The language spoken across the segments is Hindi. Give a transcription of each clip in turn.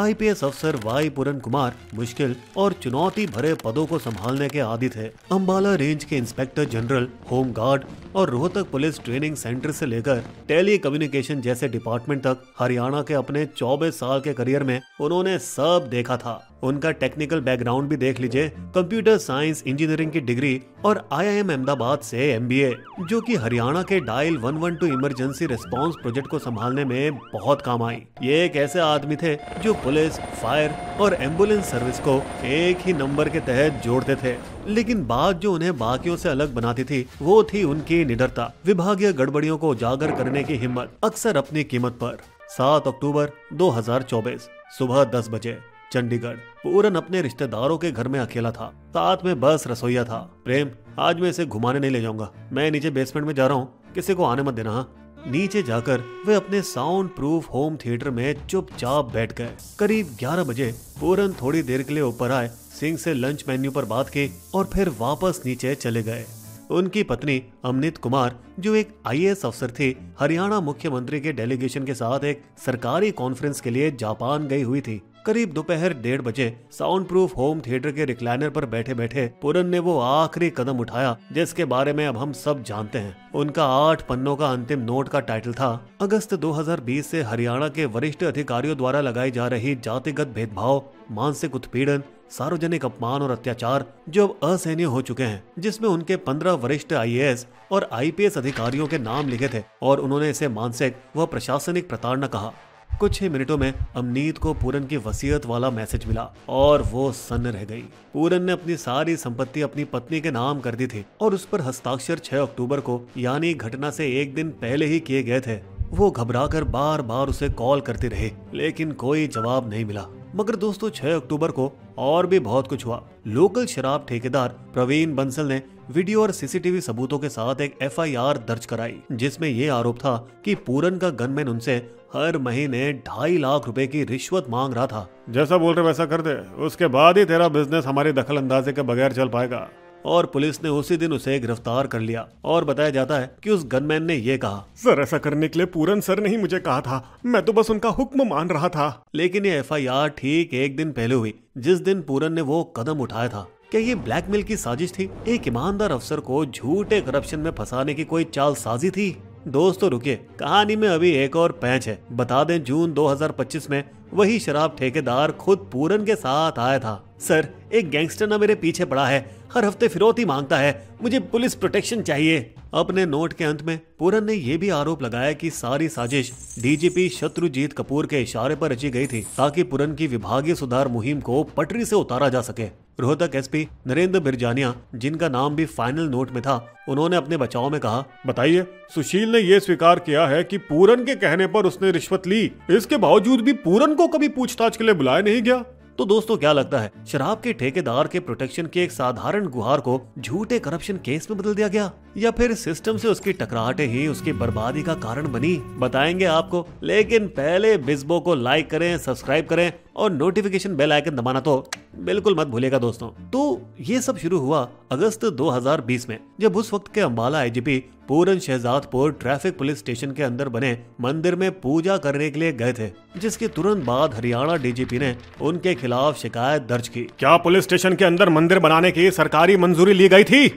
आईपीएस अफसर वाई पूरन कुमार मुश्किल और चुनौती भरे पदों को संभालने के आदी थे। अंबाला रेंज के इंस्पेक्टर जनरल, होम गार्ड और रोहतक पुलिस ट्रेनिंग सेंटर से लेकर टेली कम्युनिकेशन जैसे डिपार्टमेंट तक हरियाणा के अपने 24 साल के करियर में उन्होंने सब देखा था। उनका टेक्निकल बैकग्राउंड भी देख लीजिए, कंप्यूटर साइंस इंजीनियरिंग की डिग्री और आईआईएम अहमदाबाद से एमबीए, जो कि हरियाणा के डायल 112 इमरजेंसी रिस्पांस प्रोजेक्ट को संभालने में बहुत काम आई। ये एक ऐसे आदमी थे जो पुलिस, फायर और एम्बुलेंस सर्विस को एक ही नंबर के तहत जोड़ते थे। लेकिन बात जो उन्हें बाकियों से अलग बनाती थी वो थी उनकी निडरता, विभागीय गड़बड़ियों को उजागर करने की हिम्मत, अक्सर अपनी कीमत पर। 7 अक्टूबर 2024 सुबह 10 बजे चंडीगढ़। पूरन अपने रिश्तेदारों के घर में अकेला था, साथ में बस रसोईया था। प्रेम, आज मैं इसे घुमाने नहीं ले जाऊंगा, मैं नीचे बेसमेंट में जा रहा हूँ, किसी को आने मत देना। हाँ। नीचे जाकर वे अपने साउंड प्रूफ होम थिएटर में चुपचाप बैठ गए। करीब 11 बजे पूरन थोड़ी देर के लिए ऊपर आए, सिंह से लंच मेन्यू पर बात की और फिर वापस नीचे चले गए। उनकी पत्नी अमनीत कुमार, जो एक आईएएस अफसर थी, हरियाणा मुख्यमंत्री के डेलीगेशन के साथ एक सरकारी कॉन्फ्रेंस के लिए जापान गई हुई थी। करीब दोपहर 1:30 बजे साउंड प्रूफ होम थिएटर के रिक्लाइनर पर बैठे बैठे पूरन ने वो आखिरी कदम उठाया जिसके बारे में अब हम सब जानते हैं। उनका 8 पन्नों का अंतिम नोट का टाइटल था, अगस्त 2020 से हरियाणा के वरिष्ठ अधिकारियों द्वारा लगाई जा रही जातिगत भेदभाव, मानसिक उत्पीड़न, सार्वजनिक अपमान और अत्याचार जो अब असहनीय हो चुके हैं, जिसमें उनके 15 वरिष्ठ आईएएस और आईपीएस अधिकारियों के नाम लिखे थे और उन्होंने इसे मानसिक व प्रशासनिक प्रताड़ना कहा। कुछ ही मिनटों में अमनीत को पूरन की वसीयत वाला मैसेज मिला और वो सन्न रह गई। पूरन ने अपनी सारी संपत्ति अपनी पत्नी के नाम कर दी थी और उस पर हस्ताक्षर 6 अक्टूबर को, यानी घटना से एक दिन पहले ही किए गए थे। वो घबराकर बार बार उसे कॉल करती रही, लेकिन कोई जवाब नहीं मिला। मगर दोस्तों, 6 अक्टूबर को और भी बहुत कुछ हुआ। लोकल शराब ठेकेदार प्रवीण बंसल ने वीडियो और सीसीटीवी सबूतों के साथ एक एफआईआर दर्ज कराई, जिसमें ये आरोप था कि पूरन का गनमैन उनसे हर महीने 2.5 लाख रुपए की रिश्वत मांग रहा था। जैसा बोल रहे वैसा कर दे, उसके बाद ही तेरा बिजनेस हमारी दखल अंदाजी के बगैर चल पाएगा। और पुलिस ने उसी दिन उसे गिरफ्तार कर लिया और बताया जाता है कि उस गनमैन ने ये कहा, सर ऐसा करने के लिए पूरन सर ने ही मुझे कहा था, मैं तो बस उनका हुक्म मान रहा था। लेकिन ये एफआईआर ठीक एक दिन पहले हुई जिस दिन पूरन ने वो कदम उठाया था। क्या ये ब्लैकमेल की साजिश थी? एक ईमानदार अफसर को झूठे करप्शन में फंसाने की कोई चाल साजी थी? दोस्तों रुकिए, कहानी में अभी एक और पैंच है। बता दें, जून 2025 में वही शराब ठेकेदार खुद पूरन के साथ आया था। सर, एक गैंगस्टर ना मेरे पीछे पड़ा है, हर हफ्ते फिरौती मांगता है, मुझे पुलिस प्रोटेक्शन चाहिए। अपने नोट के अंत में पूरन ने यह भी आरोप लगाया कि सारी साजिश डीजीपी शत्रुजीत कपूर के इशारे पर रची गई थी ताकि पूरन की विभागीय सुधार मुहिम को पटरी से उतारा जा सके। रोहतक एसपी नरेंद्र बिरजानिया, जिनका नाम भी फाइनल नोट में था, उन्होंने अपने बचाव में कहा, बताइए, सुशील ने यह स्वीकार किया है कि पूरन के कहने पर उसने रिश्वत ली, इसके बावजूद भी पूरन को कभी पूछताछ के लिए बुलाया नहीं गया। तो दोस्तों क्या लगता है, शराब के ठेकेदार के प्रोटेक्शन की एक साधारण गुहार को झूठे करप्शन केस में बदल दिया गया, या फिर सिस्टम से उसकी टकराहटें ही उसकी बर्बादी का कारण बनी? बताएंगे आपको, लेकिन पहले बिस्बो को लाइक करें, सब्सक्राइब करें और नोटिफिकेशन बेल आइकन दबाना तो बिल्कुल मत भूलिएगा दोस्तों। तो ये सब शुरू हुआ अगस्त 2020 में, जब उस वक्त के अंबाला आईजीपी पूरन शहजादपुर ट्रैफिक पुलिस स्टेशन के अंदर बने मंदिर में पूजा करने के लिए गए थे, जिसके तुरंत बाद हरियाणा डीजीपी ने उनके खिलाफ शिकायत दर्ज की। क्या पुलिस स्टेशन के अंदर मंदिर बनाने की सरकारी मंजूरी ली गई थी?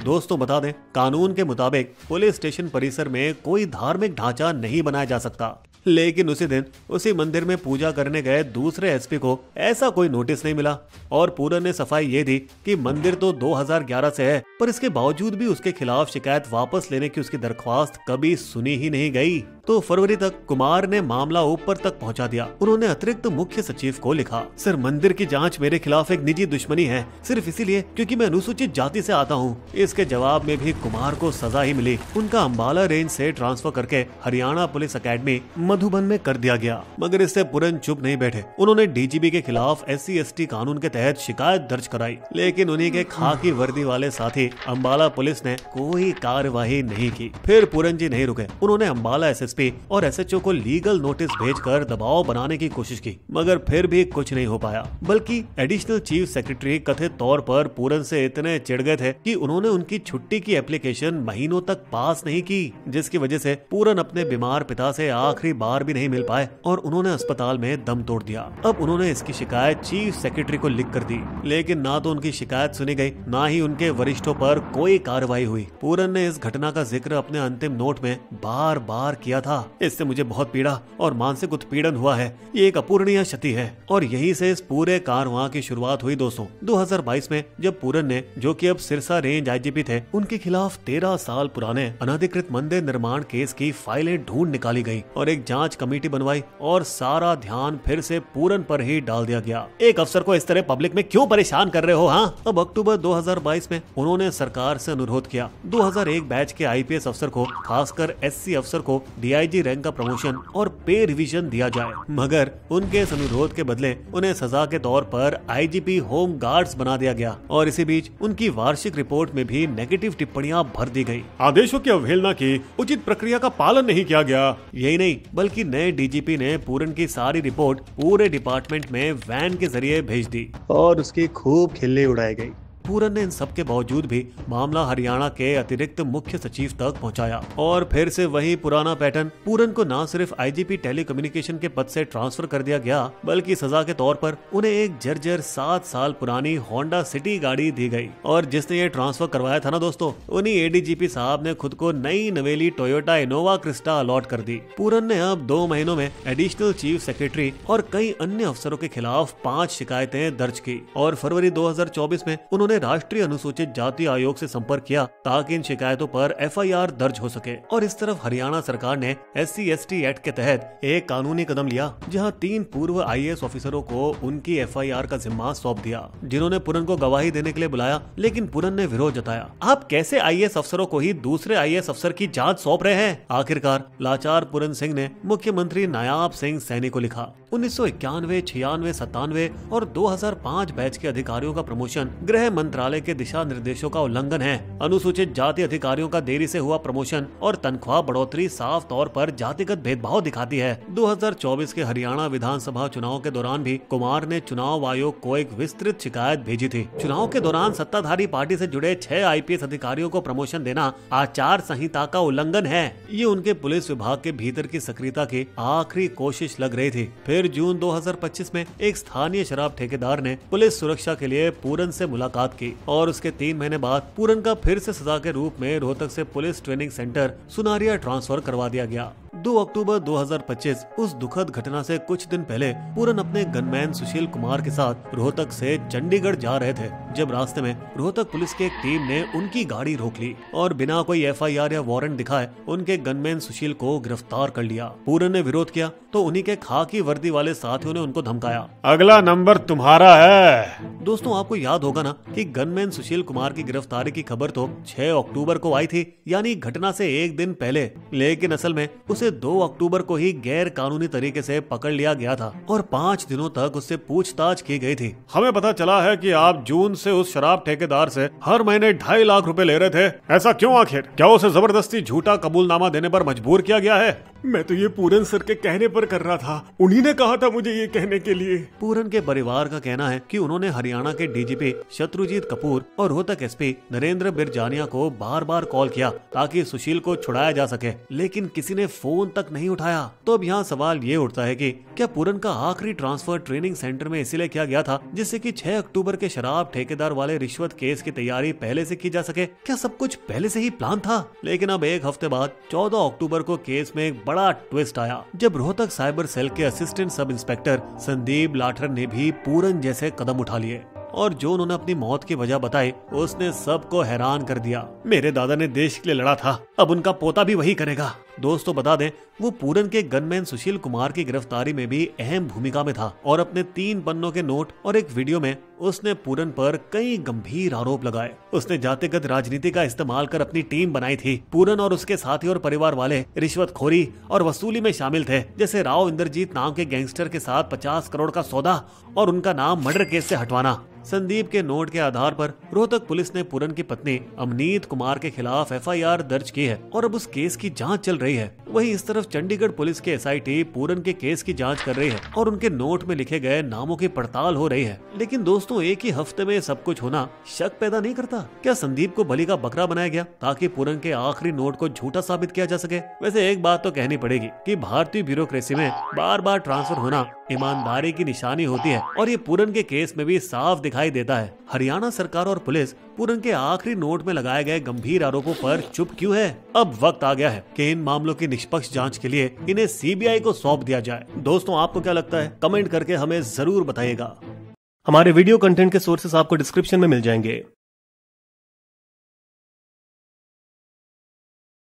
दोस्तों बता दें, कानून के मुताबिक पुलिस स्टेशन परिसर में कोई धार्मिक ढांचा नहीं बनाया जा सकता। लेकिन उसी दिन उसी मंदिर में पूजा करने गए दूसरे एसपी को ऐसा कोई नोटिस नहीं मिला और पूरन ने सफाई ये दी कि मंदिर तो 2011 से है, पर इसके बावजूद भी उसके खिलाफ शिकायत वापस लेने की उसकी दरख्वास्त कभी सुनी ही नहीं गई। तो फरवरी तक कुमार ने मामला ऊपर तक पहुंचा दिया। उन्होंने अतिरिक्त मुख्य सचिव को लिखा, सर मंदिर की जांच मेरे खिलाफ एक निजी दुश्मनी है, सिर्फ इसीलिए क्योंकि मैं अनुसूचित जाति से आता हूं। इसके जवाब में भी कुमार को सजा ही मिली। उनका अंबाला रेंज से ट्रांसफर करके हरियाणा पुलिस अकेडमी मधुबन में कर दिया गया। मगर इससे पूरन चुप नहीं बैठे। उन्होंने डीजीपी के खिलाफ SC/ST कानून के तहत शिकायत दर्ज कराई, लेकिन उन्हीं के खाकी वर्दी वाले साथी अंबाला पुलिस ने कोई कार्यवाही नहीं की। फिर पूरन जी नहीं रुके। उन्होंने अंबाला SSP एसपी और एसएचओ को लीगल नोटिस भेजकर दबाव बनाने की कोशिश की, मगर फिर भी कुछ नहीं हो पाया। बल्कि एडिशनल चीफ सेक्रेटरी कथित तौर पर पूरन से इतने चिढ़ गए थे कि उन्होंने उनकी छुट्टी की एप्लीकेशन महीनों तक पास नहीं की, जिसकी वजह से पूरन अपने बीमार पिता से आखिरी बार भी नहीं मिल पाए और उन्होंने अस्पताल में दम तोड़ दिया। अब उन्होंने इसकी शिकायत चीफ सेक्रेटरी को लिख कर दी, लेकिन ना तो उनकी शिकायत सुनी गई, ना ही उनके वरिष्ठों पर कोई कार्रवाई हुई। पूरन ने इस घटना का जिक्र अपने अंतिम नोट में बार बार किया था। इससे मुझे बहुत पीड़ा और मानसिक उत्पीड़न हुआ है, ये एक अपूरणीय क्षति है। और यहीं से इस पूरे कारवां की शुरुआत हुई दोस्तों। 2022 में जब पूरन ने, जो कि अब सिरसा रेंज आईजीपी थे, उनके खिलाफ 13 साल पुराने अनधिकृत मंदिर निर्माण केस की फाइलें ढूंढ निकाली गई और एक जांच कमेटी बनवाई और सारा ध्यान फिर से पूरन पर ही डाल दिया गया। एक अफसर को इस तरह पब्लिक में क्यों परेशान कर रहे हो? हाँ, अब अक्टूबर 2022 में उन्होंने सरकार से अनुरोध किया 2001 बैच के आईपीएस अफसर को, खासकर एससी अफसर को डीआईजी रैंक का प्रमोशन और पे रिवीजन दिया जाए, मगर उनके इस अनुरोध के बदले उन्हें सजा के तौर पर आईजीपी होम गार्ड्स बना दिया गया। और इसी बीच उनकी वार्षिक रिपोर्ट में भी नेगेटिव टिप्पणियां भर दी गई। आदेशों की अवहेलना की, उचित प्रक्रिया का पालन नहीं किया गया। यही नहीं, बल्कि नए डीजीपी ने पूरन की सारी रिपोर्ट पूरे डिपार्टमेंट में वैन के जरिए भेज दी और उसकी खूब खिल्ली उड़ाई गई। पूरन ने इन सब के बावजूद भी मामला हरियाणा के अतिरिक्त मुख्य सचिव तक पहुंचाया और फिर से वही पुराना पैटर्न। पूरन को न सिर्फ आईजीपी टेलीकम्युनिकेशन के पद से ट्रांसफर कर दिया गया, बल्कि सजा के तौर पर उन्हें एक जर्जर 7 साल पुरानी होंडा सिटी गाड़ी दी गई। और जिसने ये ट्रांसफर करवाया था ना दोस्तों, उन्हीं एडीजीपी साहब ने खुद को नई नवेली टोयोटा इनोवा क्रिस्टा अलॉट कर दी। पूरन ने अब 2 महीनों में एडिशनल चीफ सेक्रेटरी और कई अन्य अफसरों के खिलाफ 5 शिकायतें दर्ज की और फरवरी 2024 में उन्होंने राष्ट्रीय अनुसूचित जाति आयोग से संपर्क किया ताकि इन शिकायतों पर एफआईआर दर्ज हो सके। और इस तरफ हरियाणा सरकार ने SC/ST एक्ट के तहत एक कानूनी कदम लिया, जहां 3 पूर्व आईएएस ऑफिसरों को उनकी एफआईआर का जिम्मा सौंप दिया, जिन्होंने पूरन को गवाही देने के लिए बुलाया। लेकिन पूरन ने विरोध जताया। आप कैसे आईएएस अफसरों को ही दूसरे आईएएस अफसर की जांच सौंप रहे हैं? आखिरकार लाचार पूरन सिंह ने मुख्यमंत्री नायाब सिंह सैनी को लिखा। 1991, 96, 97 और 2005 बैच के अधिकारियों का प्रमोशन गृह मंत्रालय के दिशा निर्देशों का उल्लंघन है। अनुसूचित जाति अधिकारियों का देरी से हुआ प्रमोशन और तनख्वाह बढ़ोतरी साफ तौर पर जातिगत भेदभाव दिखाती है। 2024 के हरियाणा विधानसभा चुनाव के दौरान भी कुमार ने चुनाव आयोग को एक विस्तृत शिकायत भेजी थी। चुनाव के दौरान सत्ताधारी पार्टी से जुड़े 6 आईपीएस अधिकारियों को प्रमोशन देना आचार संहिता का उल्लंघन है। ये उनके पुलिस विभाग के भीतर की सक्रियता की आखिरी कोशिश लग रही थी। फिर जून 2025 में एक स्थानीय शराब ठेकेदार ने पुलिस सुरक्षा के लिए पूरन से मुलाकात की और उसके 3 महीने बाद पूरन का फिर से सजा के रूप में रोहतक से police training centre Sunaria transfer करवा दिया गया। 2 अक्टूबर 2025 उस दुखद घटना से कुछ दिन पहले पूरन अपने गनमैन सुशील कुमार के साथ रोहतक से चंडीगढ़ जा रहे थे, जब रास्ते में रोहतक पुलिस की एक टीम ने उनकी गाड़ी रोक ली और बिना कोई एफआईआर या वारंट दिखाए उनके गनमैन सुशील को गिरफ्तार कर लिया। पूरन ने विरोध किया तो उन्हीं के खाकी वर्दी वाले साथियों ने उनको धमकाया, अगला नंबर तुम्हारा है। दोस्तों, आपको याद होगा ना कि गनमैन सुशील कुमार की गिरफ्तारी की खबर तो 6 अक्टूबर को आई थी, यानी घटना से एक दिन पहले। लेकिन असल में उसे 2 अक्टूबर को ही गैर कानूनी तरीके से पकड़ लिया गया था और 5 दिनों तक उससे पूछताछ की गई थी। हमें पता चला है कि आप जून से उस शराब ठेकेदार से हर महीने 2.5 लाख रुपए ले रहे थे। ऐसा क्यों आखिर? क्या उसे जबरदस्ती झूठा कबूलनामा देने पर मजबूर किया गया है? मैं तो ये पूरन सर के कहने पर कर रहा था, उन्हीं ने कहा था मुझे ये कहने के लिए। पूरन के परिवार का कहना है कि उन्होंने हरियाणा के डीजीपी शत्रुजीत कपूर और रोहतक एसपी नरेंद्र बिरजानिया को बार बार कॉल किया ताकि सुशील को छुड़ाया जा सके, लेकिन किसी ने फोन तक नहीं उठाया। तो अब यहाँ सवाल ये उठता है कि क्या पूरन का आखिरी ट्रांसफर ट्रेनिंग सेंटर में इसीलिए किया गया था जिससे कि 6 अक्टूबर के शराब ठेकेदार वाले रिश्वत केस की तैयारी पहले से की जा सके? क्या सब कुछ पहले से ही प्लान था? लेकिन अब एक हफ्ते बाद 14 अक्टूबर को केस में एक बड़ा ट्विस्ट आया, जब रोहतक साइबर सेल के assistant sub inspector Sandeep Lathar ने भी पूरन जैसे कदम उठा लिए और जो उन्होंने अपनी मौत की वजह बताई उसने सबको हैरान कर दिया। मेरे दादा ने देश के लिए लड़ा था, अब उनका पोता भी वही करेगा। दोस्तों, बता दें वो पूरन के गनमैन सुशील कुमार की गिरफ्तारी में भी अहम भूमिका में था और अपने 3 पन्नों के नोट और एक वीडियो में उसने पूरन पर कई गंभीर आरोप लगाए। उसने जातिगत राजनीति का इस्तेमाल कर अपनी टीम बनाई थी। पूरन और उसके साथी और परिवार वाले रिश्वतखोरी और वसूली में शामिल थे, जैसे राव इंद्रजीत नाम के गैंगस्टर के साथ 50 करोड़ का सौदा और उनका नाम मर्डर केस से हटवाना। संदीप के नोट के आधार पर रोहतक पुलिस ने पूरन की पत्नी अमनीत कुमार के खिलाफ एफआईआर दर्ज की है और अब उस केस की जांच चल रही है। वहीं इस तरफ चंडीगढ़ पुलिस के SIT पूरन के केस की जांच कर रही है और उनके नोट में लिखे गए नामों की पड़ताल हो रही है। लेकिन दोस्तों, एक ही हफ्ते में सब कुछ होना शक पैदा नहीं करता? क्या संदीप को बलि का बकरा बनाया गया ताकि पूरन के आखिरी नोट को झूठा साबित किया जा सके? वैसे एक बात तो कहनी पड़ेगी कि भारतीय ब्यूरोक्रेसी में बार बार ट्रांसफर होना ईमानदारी की निशानी होती है और ये पूरन के केस में भी साफ दिखाई देता है। हरियाणा सरकार और पुलिस पूरन के आखिरी नोट में लगाए गए गंभीर आरोपों पर चुप क्यों है? अब वक्त आ गया है कि इन मामलों की निष्पक्ष जांच के लिए इन्हें CBI को सौंप दिया जाए। दोस्तों, आपको क्या लगता है? कमेंट करके हमें जरूर बताइएगा। हमारे वीडियो कंटेंट के सोर्सेस आपको डिस्क्रिप्शन में मिल जाएंगे।